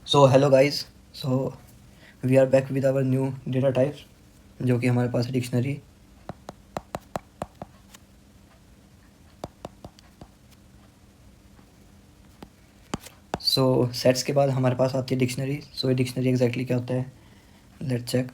So hello guys. So we are back with our new data types, जो कि हमारे पास है डिक्शनरी। सो सेट्स के बाद हमारे पास आती है डिक्शनरी। सो ये डिक्शनरी एग्जैक्टली क्या होता है, let's check.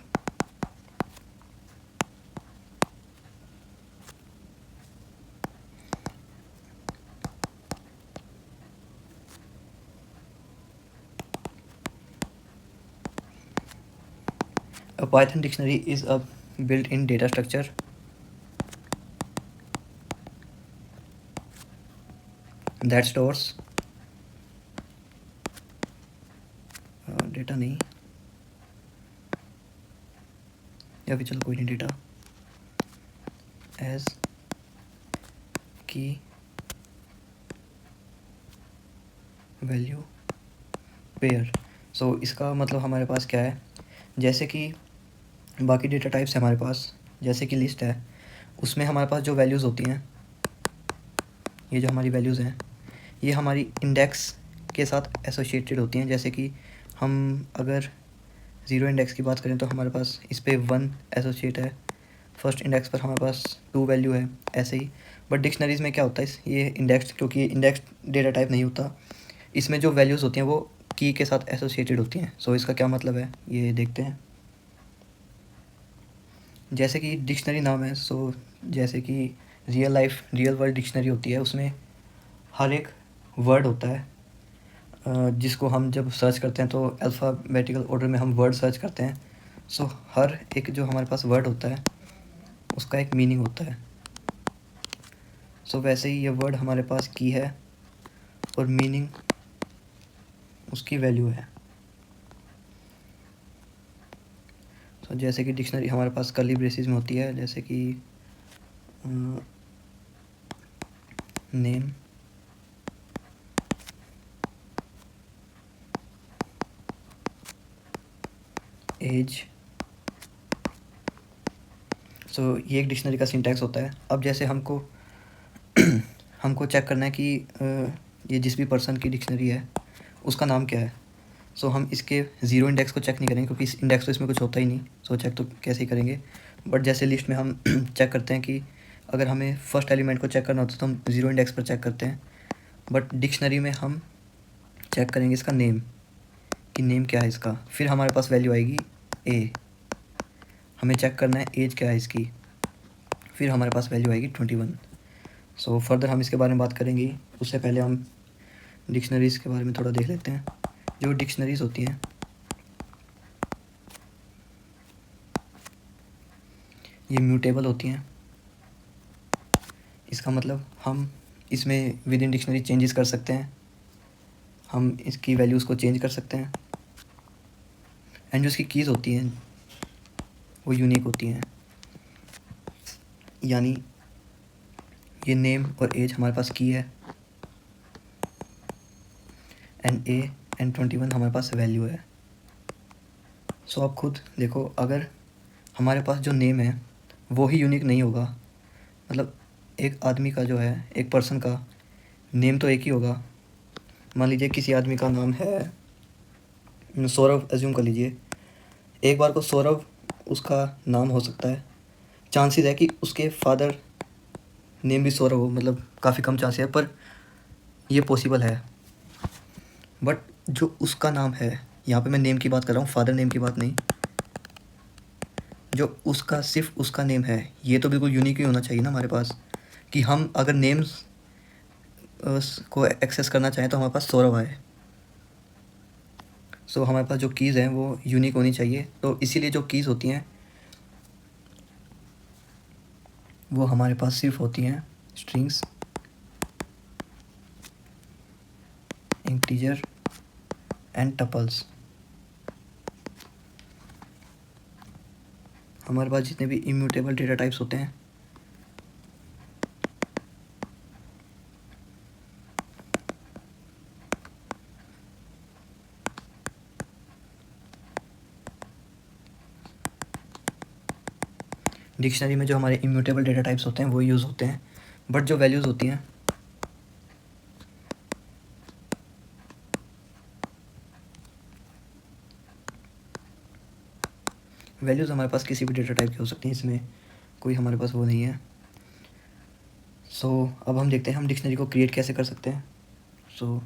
A Python dictionary is a built-in data structure that stores data नहीं, या फिर चलो कोई नहीं, डेटा एज की वैल्यू पेयर। सो इसका मतलब हमारे पास क्या है, जैसे कि बाकी डेटा टाइप्स है हमारे पास, जैसे कि लिस्ट है, उसमें हमारे पास जो वैल्यूज़ होती हैं, ये जो हमारी वैल्यूज़ हैं, ये हमारी इंडेक्स के साथ एसोसिएटेड होती हैं। जैसे कि हम अगर ज़ीरो इंडेक्स की बात करें तो हमारे पास इस पर 1 एसोसिएट है, फर्स्ट इंडेक्स पर हमारे पास 2 वैल्यू है, ऐसे ही। बट डिक्शनरीज़ में क्या होता है, ये इंडेक्स, क्योंकि ये इंडेक्स डेटा टाइप नहीं होता, इसमें जो वैल्यूज़ होती हैं वो की के साथ एसोसिएटेड होती हैं। सो इसका क्या मतलब है ये देखते हैं। जैसे कि डिक्शनरी नाम है, सो जैसे कि रियल वर्ल्ड डिक्शनरी होती है, उसमें हर एक वर्ड होता है जिसको हम जब सर्च करते हैं तो अल्फ़ाबेटिकल ऑर्डर में हम वर्ड सर्च करते हैं। सो हर एक जो हमारे पास वर्ड होता है उसका एक मीनिंग होता है। सो वैसे ही ये वर्ड हमारे पास की है और मीनिंग उसकी वैल्यू है। सो जैसे कि डिक्शनरी हमारे पास कर्ली ब्रेसेस में होती है, जैसे कि नेम, एज। सो ये एक डिक्शनरी का सिंटैक्स होता है। अब जैसे हमको हमको चेक करना है कि ये जिस भी पर्सन की डिक्शनरी है उसका नाम क्या है। सो हम इसके ज़ीरो इंडेक्स को चेक नहीं करेंगे, क्योंकि इस इंडेक्स तो इसमें कुछ होता ही नहीं। सो चेक तो कैसे ही करेंगे। बट जैसे लिस्ट में हम चेक करते हैं कि अगर हमें फर्स्ट एलिमेंट को चेक करना होता है तो हम ज़ीरो इंडेक्स पर चेक करते हैं। बट डिक्शनरी में हम चेक करेंगे इसका नेम, कि नेम क्या है इसका। फिर हमारे पास वैल्यू आएगी ए, हमें चेक करना है एज क्या है इसकी, फिर हमारे पास वैल्यू आएगी 21। सो फर्दर हम इसके बारे में बात करेंगे, उससे पहले हम डिक्शनरीज़ के बारे में थोड़ा देख लेते हैं। जो डिक्शनरीज़ होती हैं ये म्यूटेबल होती हैं। इसका मतलब हम इसमें विद इन डिक्शनरी चेंजेस कर सकते हैं, हम इसकी वैल्यूज़ को चेंज कर सकते हैं। एंड जो इसकी कीज़ होती हैं वो यूनिक होती हैं, यानी ये नेम और एज हमारे पास की है, एंड ए एंड 21 हमारे पास वैल्यू है। सो आप खुद देखो, अगर हमारे पास जो नेम है वो ही यूनिक नहीं होगा, मतलब एक आदमी का जो है, एक पर्सन का नेम तो एक ही होगा। मान लीजिए किसी आदमी का नाम है सौरभ, एज्यूम कर लीजिए, एक बार को सौरभ उसका नाम हो सकता है, चांसेस है कि उसके फादर नेम भी सौरभ हो, मतलब काफ़ी कम चांसेस है, पर ये पॉसिबल है। बट जो उसका नाम है, यहाँ पे मैं नेम की बात कर रहा हूँ, फादर नेम की बात नहीं, जो उसका सिर्फ उसका नेम है, ये तो बिल्कुल यूनिक ही होना चाहिए ना हमारे पास, कि हम अगर नेम्स को एक्सेस करना चाहें तो हमारे पास सौरभ आए। सो हमारे पास जो कीज़ हैं वो यूनिक होनी चाहिए। तो इसीलिए जो कीज़ होती हैं वो हमारे पास सिर्फ होती हैं स्ट्रिंग्स, इंटीजर एंड टपल्स। हमारे पास जितने भी इम्यूटेबल डेटा टाइप्स होते हैं डिक्शनरी में, जो हमारे इम्यूटेबल डेटा टाइप्स होते हैं वो यूज़ होते हैं। बट जो वैल्यूज़ होती हैं वैल्यूज़ हमारे पास किसी भी डेटा टाइप की हो सकती हैं, इसमें कोई हमारे पास वो नहीं है। सो अब हम देखते हैं हम डिक्शनरी को क्रिएट कैसे कर सकते हैं। सो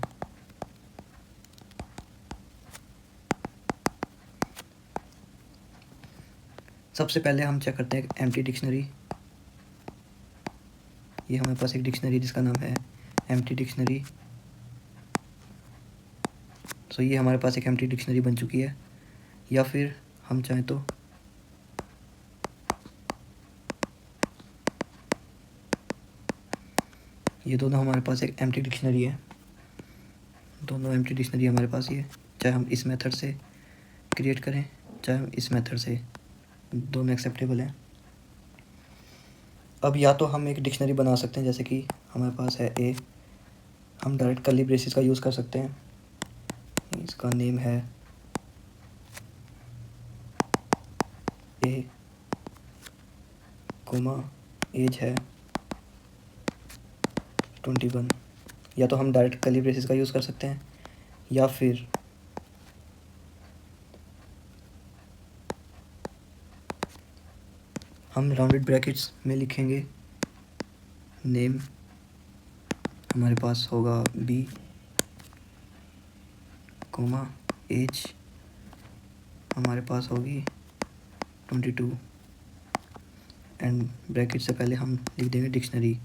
सबसे पहले हम चेक करते हैं एम्प्टी डिक्शनरी। ये हमारे पास एक डिक्शनरी जिसका नाम है एम्प्टी डिक्शनरी। सो ये हमारे पास एक एम्प्टी डिक्शनरी बन चुकी है। या फिर हम चाहें तो ये दोनों हमारे पास एक एम्प्टी डिक्शनरी है, दोनों एम्प्टी डिक्शनरी हमारे पास ही है। चाहे हम इस मेथड से क्रिएट करें, चाहे हम इस मेथड से, दोनों एक्सेप्टेबल हैं। अब या तो हम एक डिक्शनरी बना सकते हैं, जैसे कि हमारे पास है ए, हम डायरेक्ट कर्ली ब्रेसेस का यूज़ कर सकते हैं। इसका नेम है ए, कोमा एज है 21। या तो हम डायरेक्ट कर्ली ब्रेसेस का यूज़ कर सकते हैं, या फिर हम राउंडेड ब्रैकेट्स में लिखेंगे नेम, हमारे पास होगा बी, कोमा एज हमारे पास होगी 22, एंड ब्रैकेट से पहले हम लिख देंगे डिक्शनरी।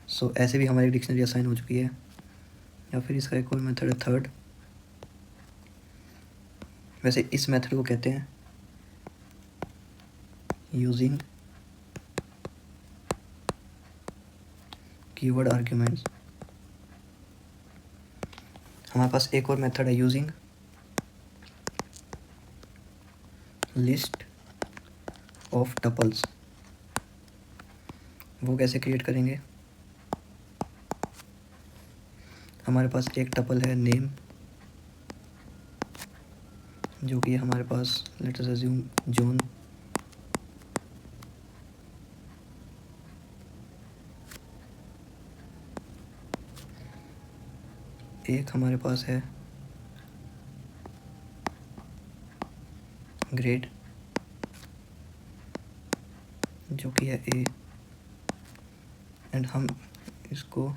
सो ऐसे भी हमारी डिक्शनरी असाइन हो चुकी है। या फिर इसका एक और मेथड है थर्ड। वैसे इस मेथड को कहते हैं यूजिंग कीवर्ड आर्ग्यूमेंट्स। हमारे पास एक और मेथड है यूजिंग लिस्ट ऑफ टपल्स। वो कैसे क्रिएट करेंगे? हमारे पास एक टपल है नेम, जो कि हमारे पास लेट अस अज्यूम जॉन। एक हमारे पास है ग्रेड, जो कि है ए, एंड हम इसको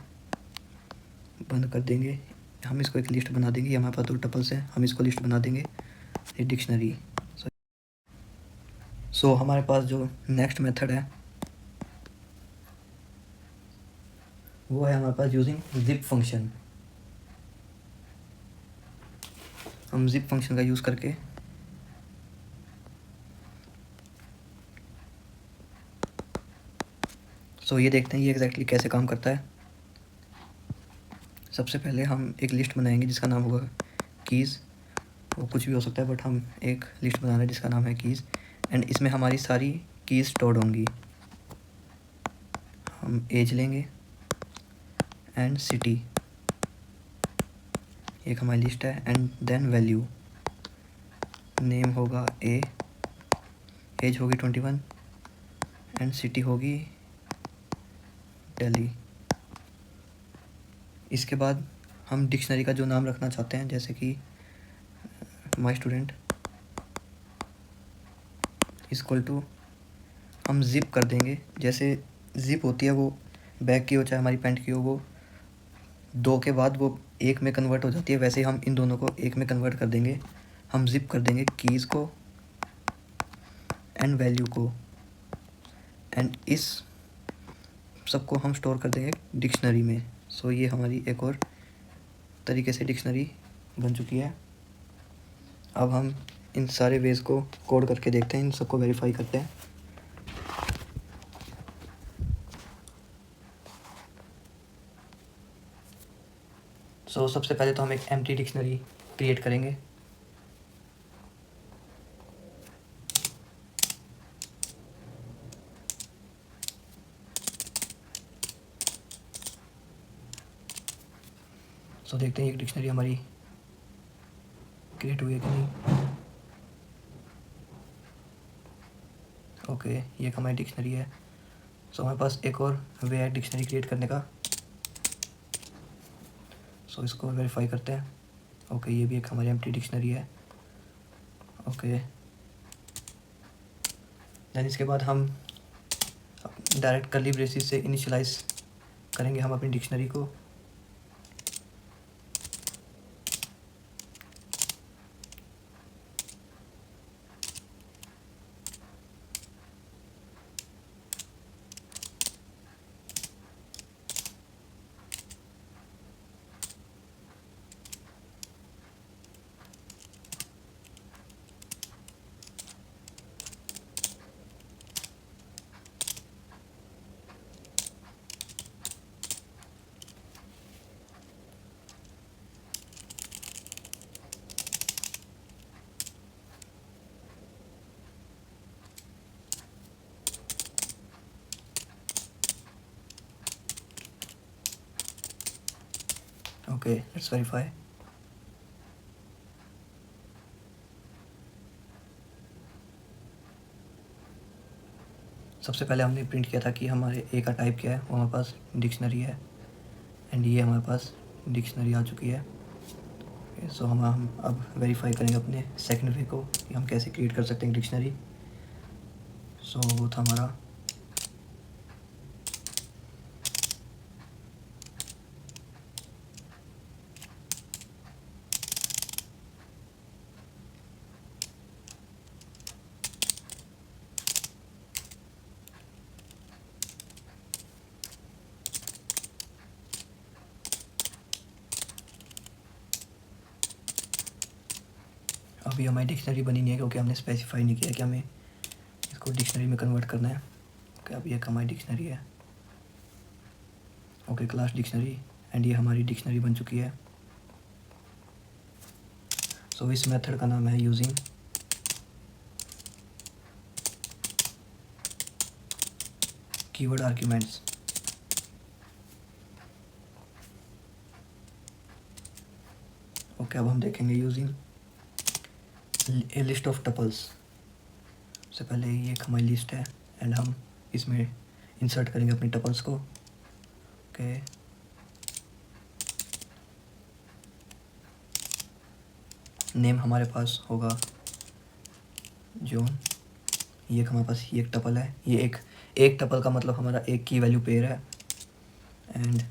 बंद कर देंगे। हम इसको एक लिस्ट बना देंगे। हमारे पास दो टपल्स हैं, हम इसको लिस्ट बना देंगे ये डिक्शनरी। सो हमारे पास जो नेक्स्ट मेथड है वो है हमारे पास यूजिंग जिप फंक्शन। हम जिप फंक्शन का यूज़ करके ये देखते हैं ये एग्जैक्टली कैसे काम करता है। सबसे पहले हम एक लिस्ट बनाएंगे जिसका नाम होगा कीज़। वो कुछ भी हो सकता है, बट हम एक लिस्ट बना रहे हैं जिसका नाम है कीज़, एंड इसमें हमारी सारी कीज़ स्टोर्ड होंगी। हम एज लेंगे एंड सिटी, एक हमारी लिस्ट है, एंड देन वैल्यू। नेम होगा ए, एज होगी 21, एंड सिटी होगी दिल्ली। इसके बाद हम डिक्शनरी का जो नाम रखना चाहते हैं, जैसे कि माय स्टूडेंट इक्वल टू, हम ज़िप कर देंगे। जैसे ज़िप होती है वो बैग की हो चाहे हमारी पैंट की हो, वो दो के बाद वो एक में कन्वर्ट हो जाती है, वैसे हम इन दोनों को एक में कन्वर्ट कर देंगे। हम ज़िप कर देंगे कीज़ को एंड वैल्यू को, एंड इस सबको हम स्टोर कर देंगे डिक्शनरी में। ये हमारी एक और तरीके से डिक्शनरी बन चुकी है। अब हम इन सारे वेज को कोड करके देखते हैं, इन सबको वेरीफाई करते हैं। सबसे पहले तो हम एक एम्प्टी डिक्शनरी क्रिएट करेंगे। देखते हैं एक डिक्शनरी हमारी क्रिएट हुई है कि नहीं। ओके, ये एक हमारी डिक्शनरी है। हमारे पास एक और वे है डिक्शनरी क्रिएट करने का। इसको वेरीफाई करते हैं। ओके, ये भी एक हमारी एम्प्टी डिक्शनरी है। ओके, दैन इसके बाद हम डायरेक्ट कर्ली ब्रेसेस से इनिशियलाइज करेंगे हम अपनी डिक्शनरी को। Okay, let's verify. सबसे पहले हमने प्रिंट किया था कि हमारे ए का टाइप क्या है, वो हमारे पास डिक्शनरी है, एंड ये हमारे पास डिक्शनरी आ चुकी है। सो हम अब वेरीफाई करेंगे अपने सेकंड वे को कि हम कैसे क्रिएट कर सकते हैं डिक्शनरी। सो वो था हमारा अभी हमारी डिक्शनरी बनी नहीं है क्योंकि हमने स्पेसिफाई नहीं किया कि हमें इसको डिक्शनरी में कन्वर्ट करना है। ओके, अब ये हमारी डिक्शनरी है। ओके, क्लास डिक्शनरी, एंड ये हमारी डिक्शनरी बन चुकी है। सो इस मेथड का नाम है यूजिंग कीवर्ड आर्ग्यूमेंट्स। ओके, अब हम देखेंगे using A list of tuples. सबसे पहले ये एक हमारी लिस्ट है एंड हम इसमें इंसर्ट करेंगे अपनी टपल्स को। ओके, नेम हमारे पास होगा जॉन। ये हमारे पास ये एक टपल है, ये एक टपल का मतलब हमारा एक की वैल्यू पेयर है। एंड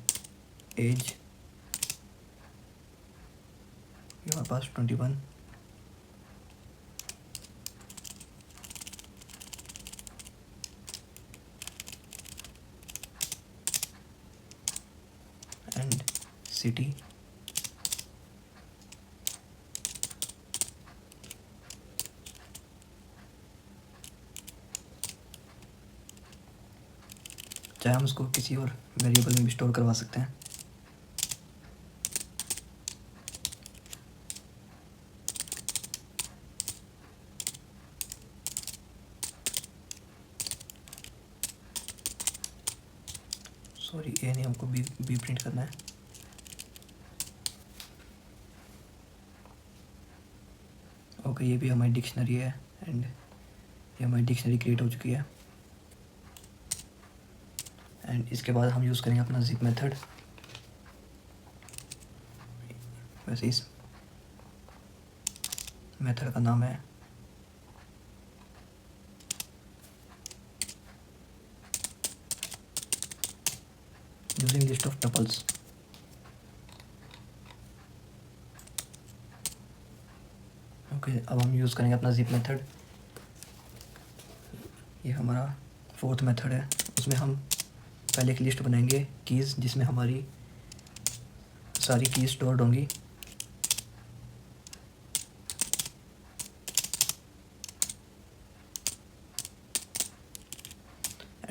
एज ये हमारे पास 21। एंड सिटी चाहे हम उसको किसी और वेरिएबल में भी स्टोर करवा सकते हैं। सॉरी, ये नहीं, हमको बी प्रिंट करना है। ओके, ये भी हमारी डिक्शनरी है एंड ये हमारी डिक्शनरी क्रिएट हो चुकी है। एंड इसके बाद हम यूज़ करेंगे अपना जिप मेथड। वैसे इस मेथड का नाम है using list of tuples. Okay, अब हम यूज़ करेंगे अपना जिप मेथड। ये हमारा फोर्थ मेथड है। उसमें हम पहले एक लिस्ट बनाएंगे कीज़ जिसमें हमारी सारी कीज़ स्टोर्ड होंगी।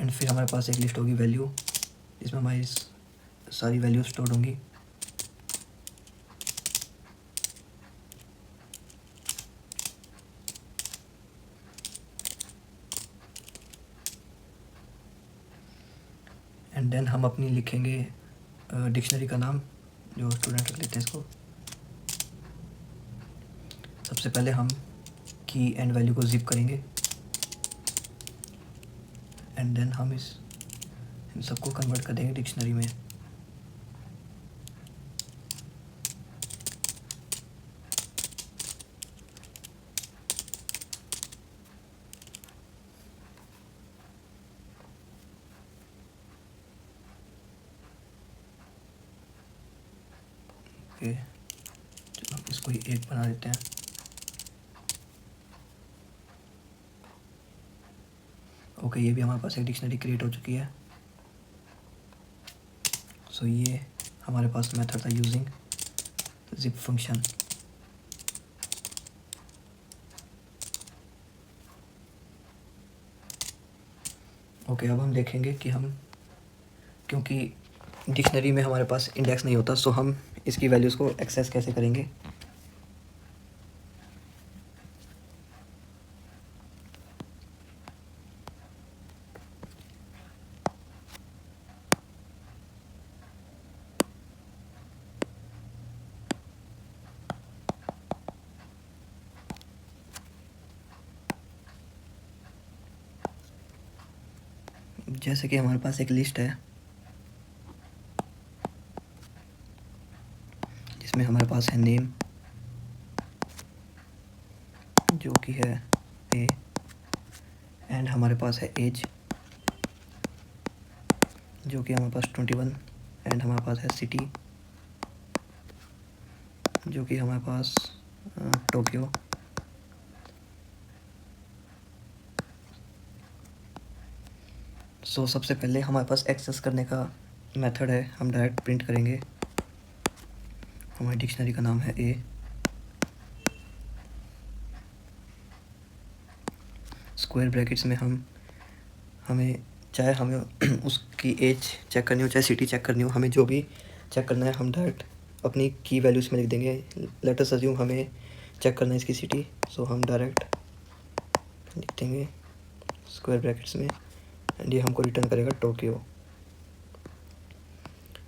एंड फिर हमारे पास एक लिस्ट होगी वैल्यू जिसमें हमारी सारी वैल्यू स्टोर्ड होंगी। एंड देन हम अपनी लिखेंगे डिक्शनरी का नाम, जो स्टूडेंट रख लेते हैं इसको। सबसे पहले हम की एंड वैल्यू को जिप करेंगे एंड देन हम इन सबको कन्वर्ट कर देंगे डिक्शनरी में। ओके, चलो हम इसको ही 1 बना देते हैं। ओके, ये भी हमारे पास एक डिक्शनरी क्रिएट हो चुकी है। सो ये हमारे पास मेथड था यूजिंग जिप फंक्शन। ओके, अब हम देखेंगे कि हम, क्योंकि डिक्शनरी में हमारे पास इंडेक्स नहीं होता, सो हम इसकी वैल्यूज़ को एक्सेस कैसे करेंगे। जैसे कि हमारे पास एक लिस्ट है जिसमें हमारे पास है नेम, जो कि है ए, एंड हमारे पास है एज, जो कि हमारे पास 21, एंड हमारे पास है सिटी, जो कि हमारे पास टोक्यो। सो सबसे पहले हमारे पास एक्सेस करने का मेथड है, हम डायरेक्ट प्रिंट करेंगे। हमारी डिक्शनरी का नाम है ए। स्क्वायर ब्रैकेट्स में हमें चाहे हमें उसकी एज चेक करनी हो, चाहे सिटी चेक करनी हो, हमें जो भी चेक करना है हम डायरेक्ट अपनी की वैल्यूज़ में लिख देंगे। लेट अस अज्यूम हमें चेक करना है इसकी सिटी, सो हम डायरेक्ट लिख देंगे स्क्वायर ब्रैकेट्स में, एंड ये हमको रिटर्न करेगा टोक्यो।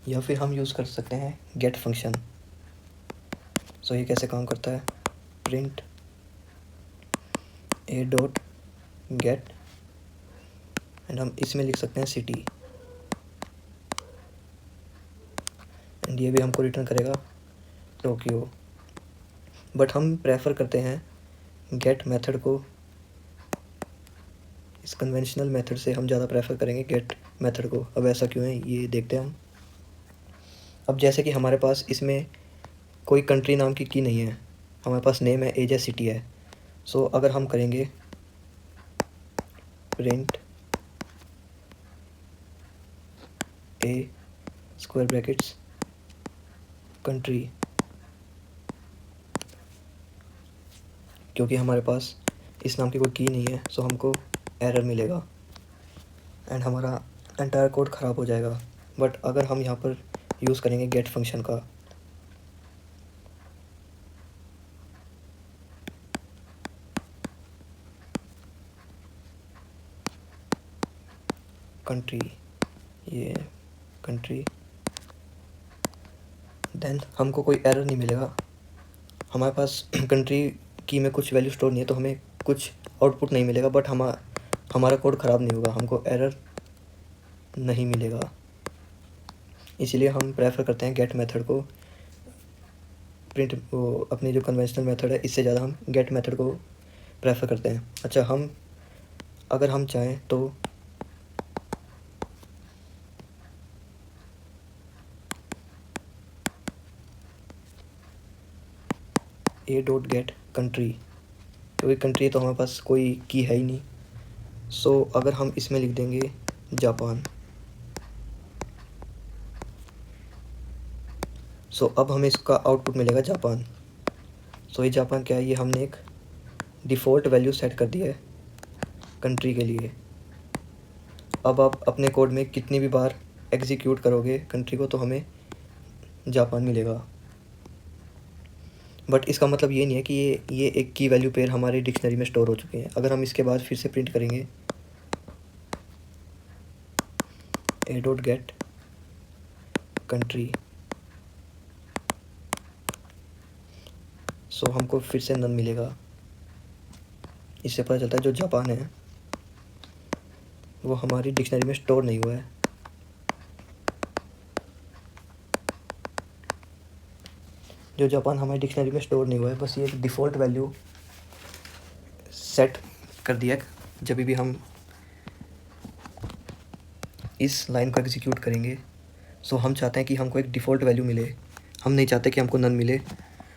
या फिर हम यूज़ कर सकते हैं गेट फंक्शन। सो ये कैसे काम करता है, print A dot gate, and हम इसमें लिख सकते हैं सिटी, एंड ये भी हमको रिटर्न करेगा टोक्यो। बट हम प्रेफर करते हैं गेट मेथड को, इस कन्वेंशनल मेथड से हम ज़्यादा प्रेफर करेंगे गेट मेथड को। अब ऐसा क्यों है ये देखते हैं हम। अब जैसे कि हमारे पास इसमें कोई कंट्री नाम की नहीं है, हमारे पास नेम है, एज है, सिटी है। सो अगर हम करेंगे प्रिंट ए स्क्वायर ब्रैकेट्स कंट्री, क्योंकि हमारे पास इस नाम की कोई की नहीं है, सो हमको एरर मिलेगा एंड हमारा एंटायर कोड ख़राब हो जाएगा। बट अगर हम यहाँ पर यूज़ करेंगे गेट फंक्शन का, कंट्री, ये कंट्री, देन हमको कोई एरर नहीं मिलेगा। हमारे पास कंट्री की में कुछ वैल्यू स्टोर नहीं है, तो हमें कुछ आउटपुट नहीं मिलेगा, बट हमारा कोड ख़राब नहीं होगा, हमको एरर नहीं मिलेगा। इसीलिए हम प्रेफर करते हैं गेट मेथड को, प्रिंट वो अपनी जो कन्वेंशनल मेथड है इससे ज़्यादा हम गेट मेथड को प्रेफर करते हैं। अच्छा, अगर हम चाहें तो ए डॉट गेट कंट्री, क्योंकि कंट्री तो हमारे पास कोई की है ही नहीं, सो अगर हम इसमें लिख देंगे जापान, सो अब हमें इसका आउटपुट मिलेगा जापान। सो ये जापान क्या है, ये हमने एक डिफ़ॉल्ट वैल्यू सेट कर दी है कंट्री के लिए। अब आप अपने कोड में कितनी भी बार एग्जीक्यूट करोगे कंट्री को, तो हमें जापान मिलेगा। बट इसका मतलब ये नहीं है कि ये एक की वैल्यू पेयर हमारे डिक्शनरी में स्टोर हो चुके हैं। अगर हम इसके बाद फिर से प्रिंट करेंगे ए डॉट गेट कंट्री, सो हमको फिर से नन मिलेगा। इससे पता चलता है जो जापान है वो हमारी डिक्शनरी में स्टोर नहीं हुआ है। जो जापान हमारी डिक्शनरी में स्टोर नहीं हुआ है, बस ये एक डिफ़ॉल्ट वैल्यू सेट कर दिया है। जब भी हम इस लाइन को एग्जीक्यूट करेंगे, सो हम चाहते हैं कि हमको एक डिफ़ॉल्ट वैल्यू मिले। हम नहीं चाहते कि हमको नन मिले,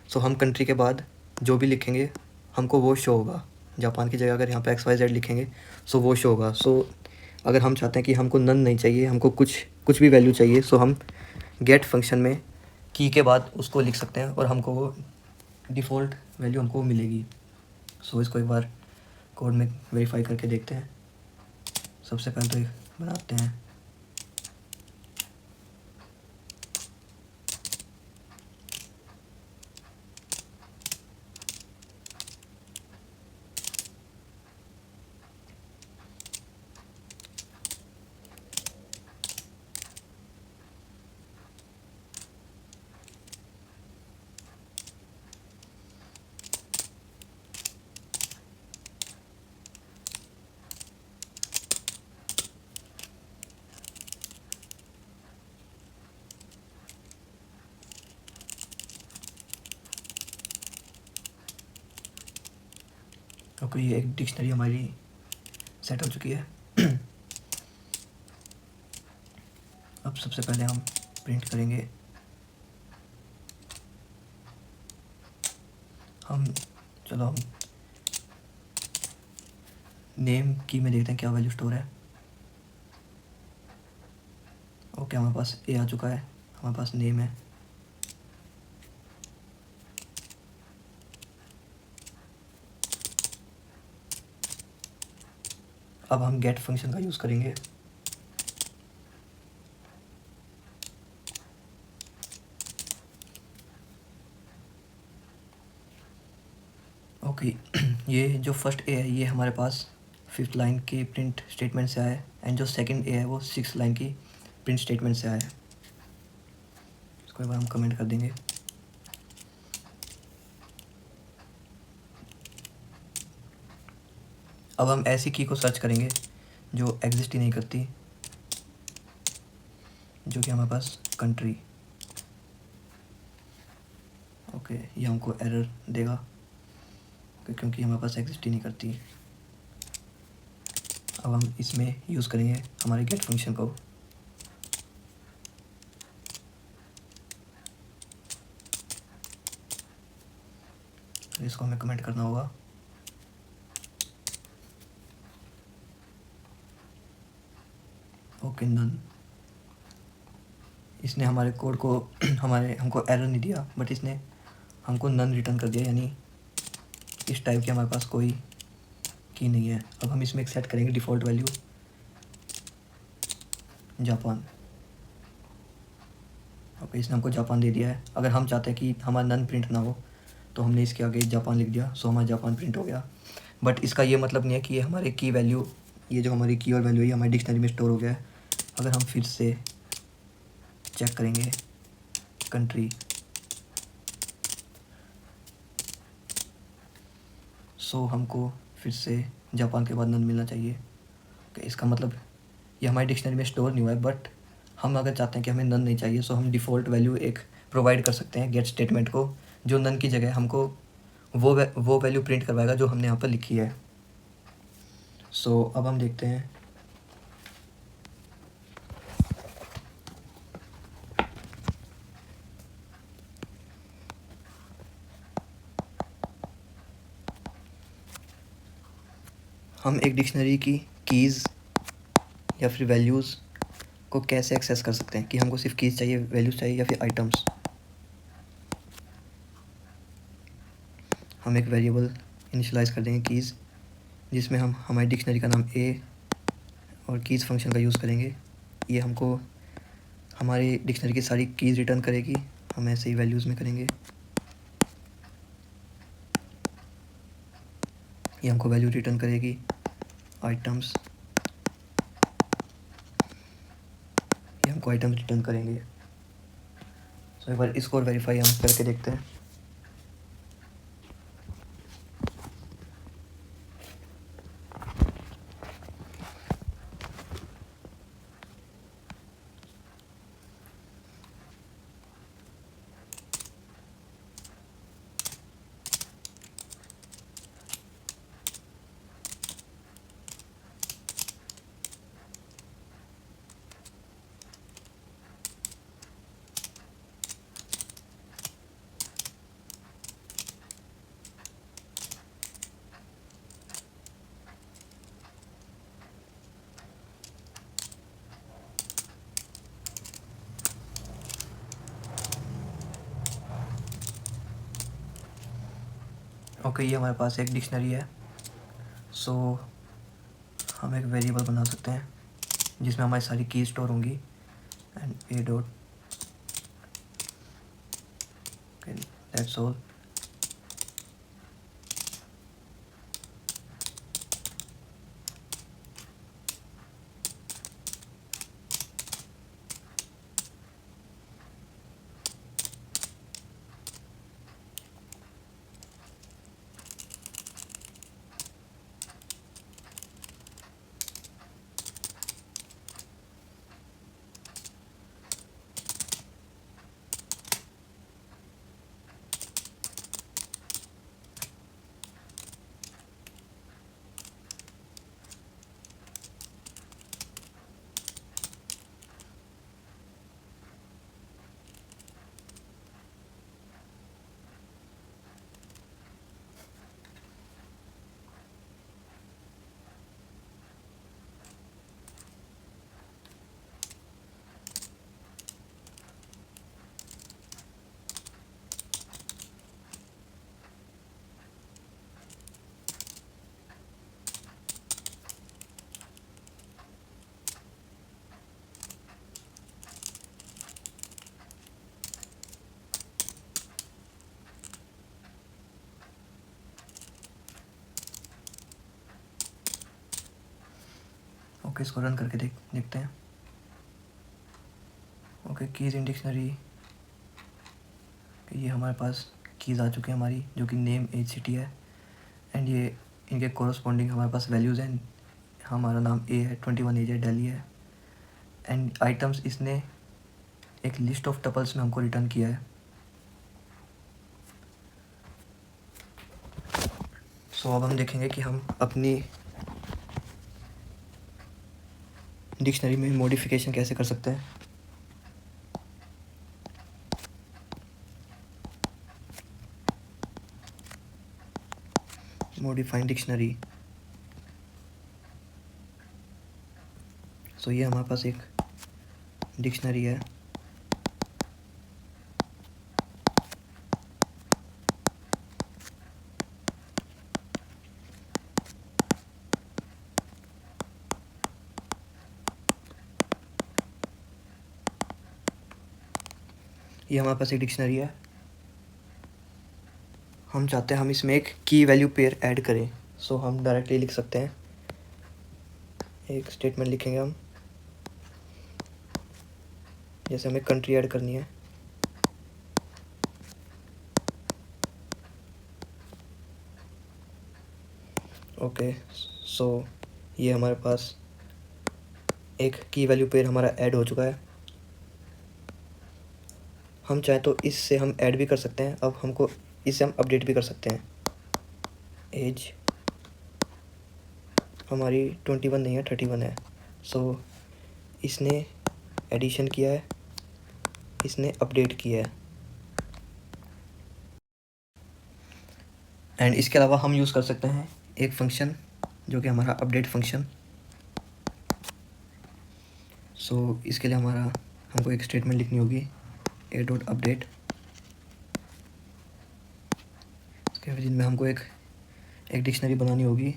सो हम कंट्री के बाद जो भी लिखेंगे हमको वो शो होगा। जापान की जगह अगर यहाँ पे XYZ लिखेंगे सो वो शो होगा। सो अगर हम चाहते हैं कि हमको नन नहीं चाहिए, हमको कुछ भी वैल्यू चाहिए, सो हम गेट फंक्शन में की के बाद उसको लिख सकते हैं और हमको वो डिफ़ॉल्ट वैल्यू हमको मिलेगी। सो इसको एक बार कोड में वेरीफाई करके देखते हैं। सबसे पहले तो बनाते हैं क्योंकि ये एक डिक्शनरी हमारी सेट हो चुकी है। अब सबसे पहले हम प्रिंट करेंगे चलो हम नेम की में देखते हैं क्या वैल्यू स्टोर है। ओके, हमारे पास ए आ चुका है, हमारे पास नेम है। अब हम गेट फंक्शन का यूज़ करेंगे। ओके, ये जो फर्स्ट ए है ये हमारे पास 5th लाइन की प्रिंट स्टेटमेंट से आया है, एंड जो सेकंड ए है वो 6th लाइन की प्रिंट स्टेटमेंट से आया है। इसको एक बार हम कमेंट कर देंगे। अब हम ऐसी की को सर्च करेंगे जो एग्जिस्ट ही नहीं करती, जो कि हमारे पास कंट्री। ओके, ये हमको एरर देगा क्योंकि हमारे पास एग्जिस्ट ही नहीं करती। अब हम इसमें यूज़ करेंगे हमारे गेट फंक्शन को। इसको हमें कमेंट करना होगा। Okay, none. इसने हमारे कोड को हमको एरर नहीं दिया, बट इसने हमको नन रिटर्न कर दिया, यानी इस टाइप की हमारे पास कोई की नहीं है। अब हम इसमें एक सेट करेंगे डिफ़ॉल्ट वैल्यू जापान। ओके, इसने हमको जापान दे दिया है। अगर हम चाहते हैं कि हमारा नन प्रिंट ना हो तो हमने इसके आगे जापान लिख दिया, सो हमारा जापान प्रिंट हो गया। बट इसका ये मतलब नहीं है कि ये हमारे की वैल्यू, ये जो हमारी की और वैल्यू है हमारी डिक्शनरी में स्टोर हो गया है। अगर हम फिर से चेक करेंगे कंट्री, सो हमको फिर से जापान के बाद नन मिलना चाहिए। ओके, इसका मतलब ये हमारी डिक्शनरी में स्टोर नहीं हुआ है, बट हम अगर चाहते हैं कि हमें नन नहीं चाहिए, सो हम डिफ़ॉल्ट वैल्यू एक प्रोवाइड कर सकते हैं गेट स्टेटमेंट को, जो नन की जगह हमको वो वैल्यू प्रिंट करवाएगा जो हमने यहाँ पर लिखी है। सो अब हम देखते हैं हम एक डिक्शनरी की कीज़ या फिर वैल्यूज़ को कैसे एक्सेस कर सकते हैं, कि हमको सिर्फ कीज़ चाहिए, वैल्यूज़ चाहिए, या फिर आइटम्स। हम एक वेरिएबल इनिशियलाइज़ कर देंगे कीज़, जिसमें हम हमारी डिक्शनरी का नाम ए और कीज़ फंक्शन का यूज़ करेंगे। ये हमको हमारी डिक्शनरी की सारी कीज़ रिटर्न करेगी। हम ऐसे ही वैल्यूज़ में करेंगे, ये हमको वैल्यू रिटर्न करेगी आइटम्स, ये हमको आइटम्स रिटर्न करेंगे। सो एक बार इसको और वेरीफाई हम करके देखते हैं। ओके, ये हमारे पास एक डिक्शनरी है। सो हम एक वेरिएबल बना सकते हैं जिसमें हमारी सारी की स्टोर होंगी and A dot, that's all. Okay, इसको रन करके देखते हैं। ओके, कीज़ इन डिक्शनरी, ये हमारे पास कीज़ आ चुके हैं हमारी, जो कि नेम, एज, सिटी है एंड ये इनके कोरस्पॉन्डिंग हमारे पास वैल्यूज़ हैं। हमारा नाम ए है, 21 एज है, दिल्ली है एंड आइटम्स इसने एक लिस्ट ऑफ टपल्स में हमको रिटर्न किया है। सो अब हम देखेंगे कि हम अपनी डिक्शनरी में मॉडिफिकेशन कैसे कर सकते हैं। मॉडिफाइंग डिक्शनरी, सो ये हमारे पास एक डिक्शनरी है। ये हमारे पास एक डिक्शनरी है। हम चाहते हैं हम इसमें एक की वैल्यू पेयर ऐड करें। सो हम डायरेक्टली लिख सकते हैं, एक स्टेटमेंट लिखेंगे हम, जैसे हमें कंट्री ऐड करनी है। ओके, सो ये हमारे पास एक की वैल्यू पेयर हमारा ऐड हो चुका है। हम चाहें तो इससे हम ऐड भी कर सकते हैं। अब हमको इससे हम अपडेट भी कर सकते हैं। एज हमारी 21 नहीं है, 31 है। सो इसने एडिशन किया है, इसने अपडेट किया है एंड इसके अलावा हम यूज़ कर सकते हैं एक फंक्शन जो कि हमारा अपडेट फंक्शन। सो इसके लिए हमको एक स्टेटमेंट लिखनी होगी, ए डॉट अपडेट। इसके जिनमें हमको एक डिक्शनरी बनानी होगी,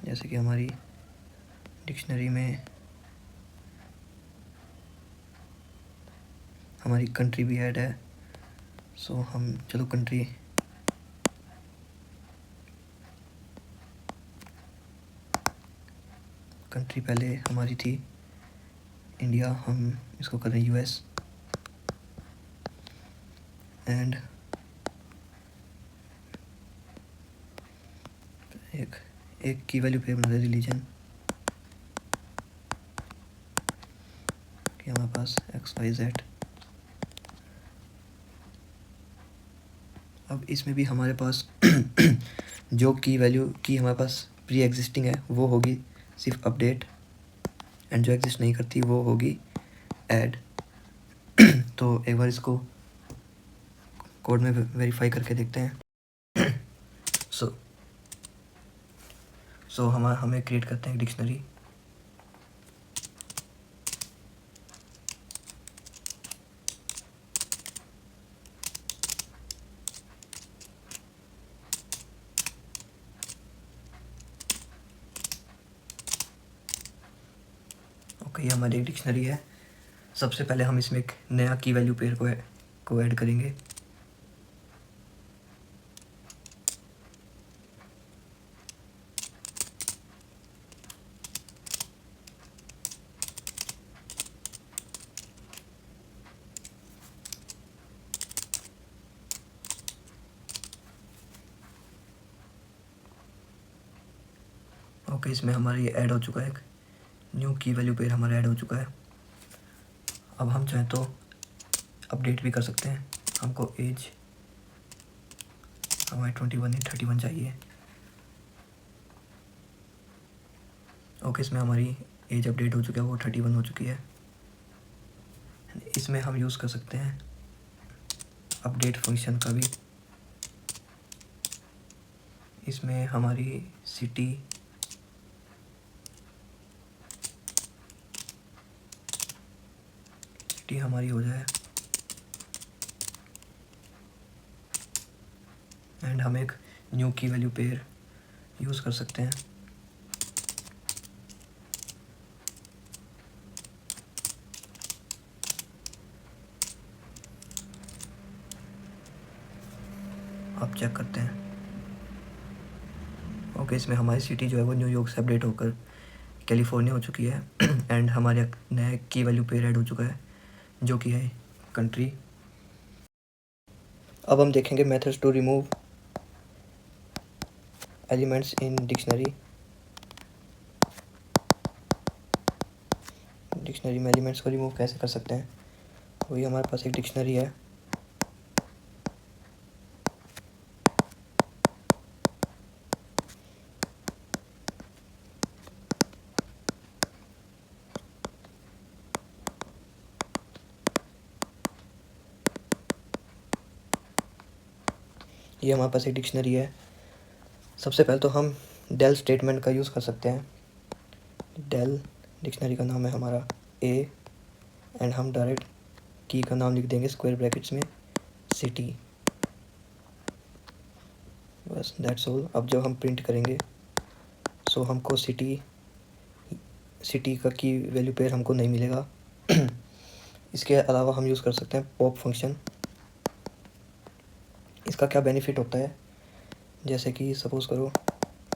जैसे कि हमारी डिक्शनरी में हमारी कंट्री भी ऐड है। सो हम चलो कंट्री पहले हमारी थी इंडिया, हम इसको कर रहे हैं यूएस एंड एक की वैल्यू पे बना रहे रिलीजन कि हमारे पास XYZ। अब इसमें भी हमारे पास जो की वैल्यू की हमारे पास प्री एग्जिस्टिंग है वो होगी सिर्फ अपडेट एंड जो एग्जिस्ट नहीं करती वो होगी ऐड। तो एक बार इसको कोड में वेरीफाई करके देखते हैं। सो हमें क्रिएट करते हैं एक डिक्शनरी। ओके, ये हमारी एक डिक्शनरी है। सबसे पहले हम इसमें एक नया की वैल्यू पेयर को ऐड करेंगे। ओके, इसमें हमारा ये ऐड हो चुका है, एक न्यू की वैल्यू पेयर हमारा ऐड हो चुका है। अब हम चाहें तो अपडेट भी कर सकते हैं। हमको एज हमारी 21 नहीं 31 चाहिए। ओके, इसमें हमारी एज अपडेट हो चुकी है, वो 31 हो चुकी है। इसमें हम यूज़ कर सकते हैं अपडेट फंक्शन का भी। इसमें हमारी सिटी हमारी हो जाए, एंड हम एक न्यू की वैल्यू पेयर यूज़ कर सकते हैं। आप चेक करते हैं। ओके, इसमें हमारी सिटी जो है वो न्यूयॉर्क से अपडेट होकर कैलिफोर्निया हो चुकी है। एंड हमारे नया की वैल्यू पेयर ऐड हो चुका है जो कि है कंट्री। अब हम देखेंगे methods to remove elements in dictionary. Dictionary में एलिमेंट्स को रिमूव कैसे कर सकते हैं। वही हमारे पास एक डिक्शनरी है। ये हमारे पास एक डिक्शनरी है। सबसे पहले तो हम डेल स्टेटमेंट का यूज़ कर सकते हैं। डेल डिक्शनरी का नाम है हमारा ए, एंड हम डायरेक्ट की का नाम लिख देंगे स्क्वायर ब्रैकेट्स में सिटी। बस दैट्स ऑल। अब जब हम प्रिंट करेंगे सो हमको सिटी का की वैल्यू पेयर हमको नहीं मिलेगा। इसके अलावा हम यूज़ कर सकते हैं पॉप फंक्शन। इसका क्या बेनिफिट होता है, जैसे कि सपोज़ करो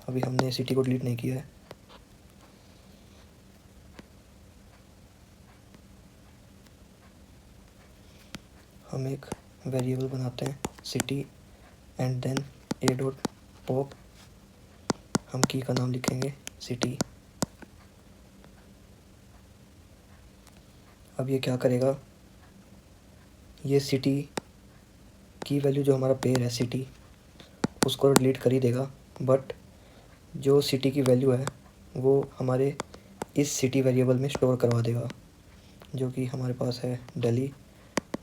अभी हमने सिटी को डिलीट नहीं किया है, हम एक वेरिएबल बनाते हैं city and then a dot pop, हम की का नाम लिखेंगे सिटी। अब ये क्या करेगा, ये सिटी की वैल्यू जो हमारा पेयर है सिटी उसको डिलीट कर ही देगा, बट जो सिटी की वैल्यू है वो हमारे इस सिटी वेरिएबल में स्टोर करवा देगा, जो कि हमारे पास है दिल्ली,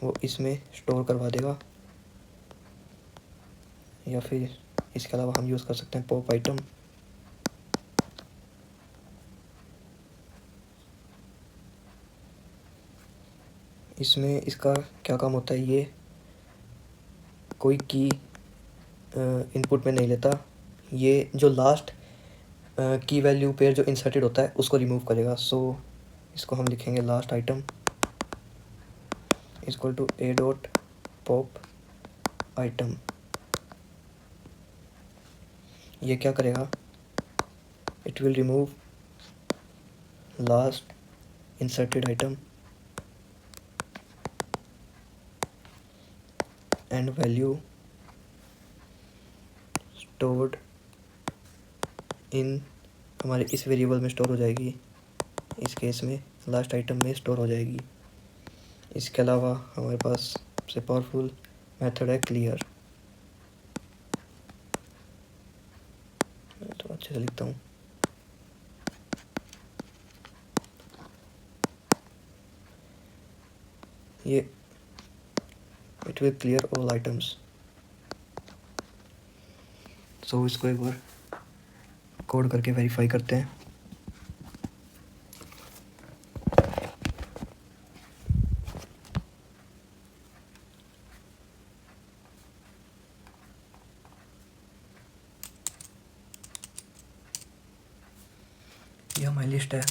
वो इसमें स्टोर करवा देगा। या फिर इसके अलावा हम यूज़ कर सकते हैं पॉप आइटम। इसमें इसका क्या काम होता है, ये कोई की इनपुट में नहीं लेता, ये जो लास्ट की वैल्यू पेयर जो इंसर्टेड होता है उसको रिमूव करेगा। सो इसको हम लिखेंगे last item equal to a dot pop item. ये क्या करेगा, it will remove last inserted item and value stored in, हमारे इस वेरिएबल में स्टोर हो जाएगी, इस केस में लास्ट आइटम में स्टोर हो जाएगी। इसके अलावा हमारे पास सबसे पावरफुल मेथड है क्लियर। तो अच्छे से लिखता हूँ, ये it will clear all items. So इसको एक बार कोड करके वेरीफाई करते हैं। ये हमारी लिस्ट है।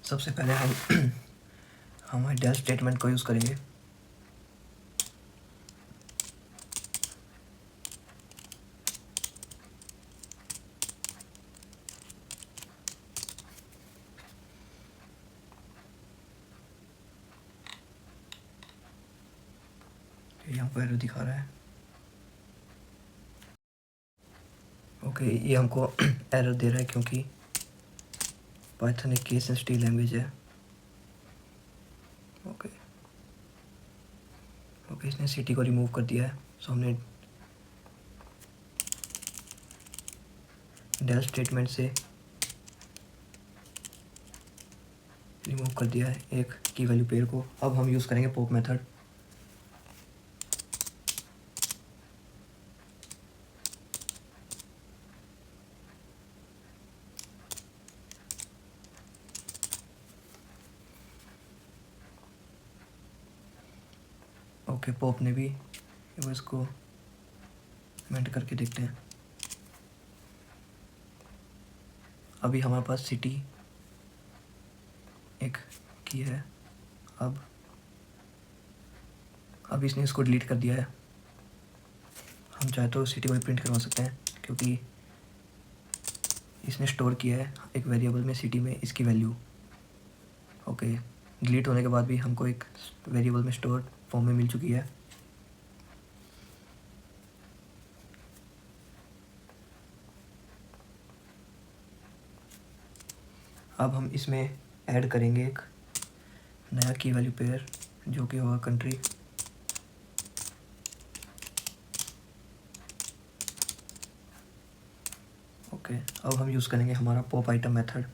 सबसे पहले हम हमारे डेल स्टेटमेंट को यूज़ करेंगे। यहाँ पर एरर दिखा रहा है। ओके, ये हमको एरर दे रहा है क्योंकि पाइथन एक केस सेंसिटिव लैंग्वेज है। ओके ओके, इसने सिटी को रिमूव कर दिया है। सो हमने डेल स्टेटमेंट से रिमूव कर दिया है एक की वैल्यू पेयर को। अब हम यूज़ करेंगे पॉप मेथड। ओके, पॉप ने भी वो इसको मेंट करके देखते हैं। अभी हमारे पास सिटी एक की है। अब इसने इसको डिलीट कर दिया है। हम चाहे तो सिटी को भी प्रिंट करवा सकते हैं क्योंकि इसने स्टोर किया है एक वेरिएबल में सिटी में इसकी वैल्यू। ओके, डिलीट होने के बाद भी हमको एक वेरिएबल में स्टोर फॉर्म में मिल चुकी है। अब हम इसमें ऐड करेंगे एक नया की वैल्यू पेयर जो कि होगा कंट्री। ओके, अब हम यूज़ करेंगे हमारा पॉप आइटम मेथड।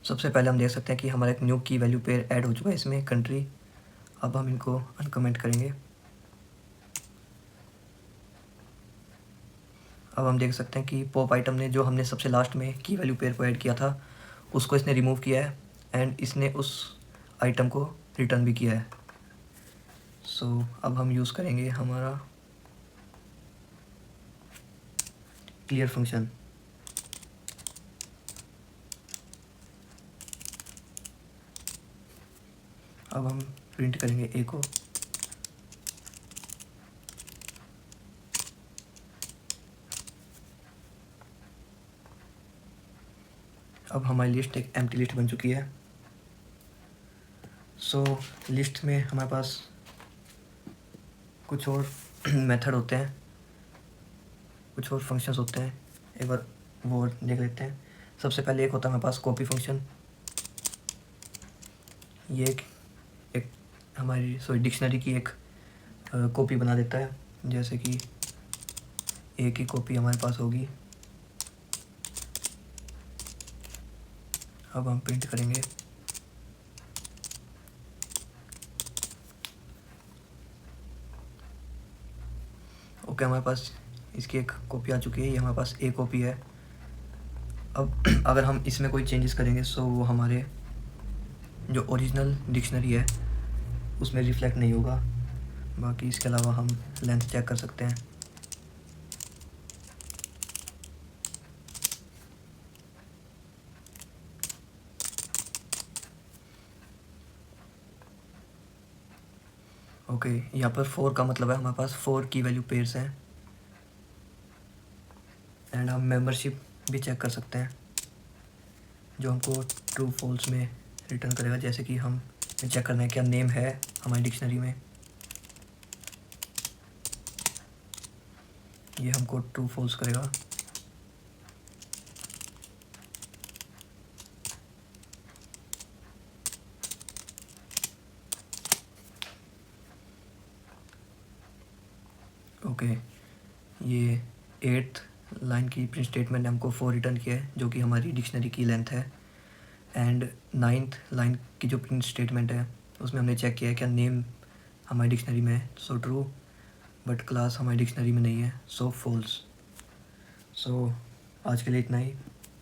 सबसे पहले हम देख सकते हैं कि हमारा एक न्यू की वैल्यू पेयर ऐड हो चुका है इसमें कंट्री। अब हम इनको अनकमेंट करेंगे। अब हम देख सकते हैं कि पॉप आइटम ने जो हमने सबसे लास्ट में की वैल्यू पेयर को ऐड किया था उसको इसने रिमूव किया है एंड इसने उस आइटम को रिटर्न भी किया है। सो अब हम यूज़ करेंगे हमारा क्लियर फंक्शन। अब हम प्रिंट करेंगे ए को। अब हमारी लिस्ट एक एम्प्टी लिस्ट बन चुकी है। सो लिस्ट में हमारे पास कुछ और मेथड होते हैं, कुछ और फंक्शंस होते हैं। एक बार वो देख लेते हैं। सबसे पहले एक होता है हमारे पास कॉपी फंक्शन। ये एक हमारी डिक्शनरी की एक कॉपी बना देता है। जैसे कि ए की कॉपी हमारे पास होगी। अब हम प्रिंट करेंगे। ओके, हमारे पास इसकी एक कॉपी आ चुकी है। ये हमारे पास ए कॉपी है। अब अगर हम इसमें कोई चेंजेस करेंगे सो वो हमारे जो ओरिजिनल डिक्शनरी है उसमें रिफ्लेक्ट नहीं होगा। बाकी इसके अलावा हम लेंथ चेक कर सकते हैं। ओके, यहाँ पर 4 का मतलब है हमारे पास 4 की वैल्यू पेयर्स हैं। एंड हम मेंबरशिप भी चेक कर सकते हैं जो हमको ट्रू फॉल्स में रिटर्न करेगा। जैसे कि हम चेक करना है क्या नेम है हमारी डिक्शनरी में, ये हमको ट्रू फॉल्स करेगा। ओके, ये 8th लाइन की प्रिंट स्टेटमेंट ने हमको 4 रिटर्न किया है, जो कि हमारी डिक्शनरी की लेंथ है। एंड 9th लाइन की जो प्रिंट स्टेटमेंट है उसमें हमने चेक किया है क्या नेम हमारी डिक्शनरी में है, सो ट्रू, बट क्लास हमारी डिक्शनरी में नहीं है, सो फॉल्स। सो आज के लिए इतना ही।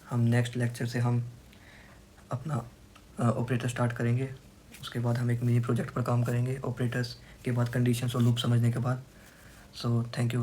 हम नेक्स्ट लेक्चर से हम अपना ऑपरेटर स्टार्ट करेंगे। उसके बाद हम एक मिनी प्रोजेक्ट पर काम करेंगे ऑपरेटर्स के बाद, कंडीशंस और लूप समझने के बाद। So thank you.